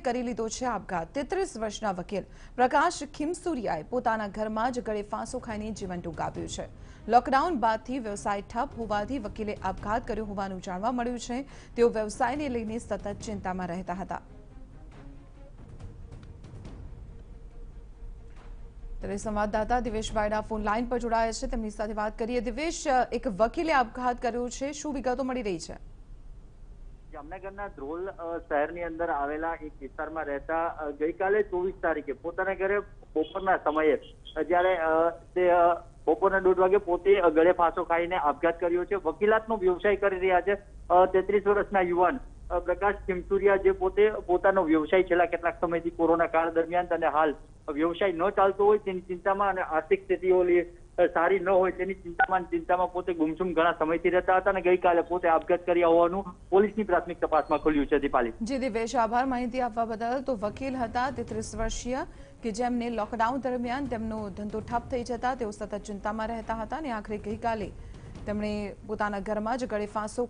કરી લીધો છે આપઘાત। 33 વર્ષના વકીલ પ્રકાશ ખીમસુરિયાએ પોતાના ઘરમાં જ ગળે ફાંસો ખાઈને જીવન ટૂંકાવ્યું છે। લોકડાઉન બાદથી વ્યવસાય ઠપ હોવાથી વકીલે આપઘાત કર્યો હોવાનું જાણવા મળ્યું છે। તેઓ વ્યવસાયને લઈને સતત ચિંતામાં રહેતા હતા। ત્યારે સંવાદદાતા દિવેશ બાયડા ફોન લાઈન પર જોડાયા છે, તેમની સાથે વાત કરીએ। દિવેશ, એક વકીલે આપઘાત કર્યો છે, શું વિગતો મળી રહી છે? જામનગરના ધ્રોલ શહેરની અંદર આવેલા એક વિસ્તારમાં રહેતા ગઈકાલે 24 તારીખે પોતાના ઘરે બપોરના સમયે જ્યારે તે બપોરના 1:30 વાગે પોતે ગળે ફાંસો ખાઈને આપઘાત કર્યો છે। વકીલાતનો વ્યવસાય કરી રહ્યા છે 33 વર્ષના યુવાન પ્રકાશ ખીમસુરિયા, જે પોતે પોતાનો વ્યવસાય છેલ્લા કેટલાક સમયથી કોરોના કાળ દરમિયાન અને હાલ વ્યવસાય ન ચાલતો હોય તેની ચિંતામાં અને આર્થિક સ્થિતિઓ સારી ન હોય તેની ચિંતામાં પોતે ગુમસુમ ઘણા સમયથી રહેતા હતા અને ગઈકાલે પોતે આપઘાત કર્યા હોવાનું પોલીસની પ્રાથમિક તપાસમાં ખુલ્યું છે। દીપાલી જી દિવેશ, આભાર માહિતી આપવા બદલ। તો વકીલ હતા 33 વર્ષીય કે જેમને લોકડાઉન દરમિયાન તેમનો ધંધો ઠપ થઈ જતા તેઓ સતત ચિંતામાં રહેતા હતા અને આખરે ગઈકાલે તેમણે પોતાના ઘરમાં જ ગળે ફાંસો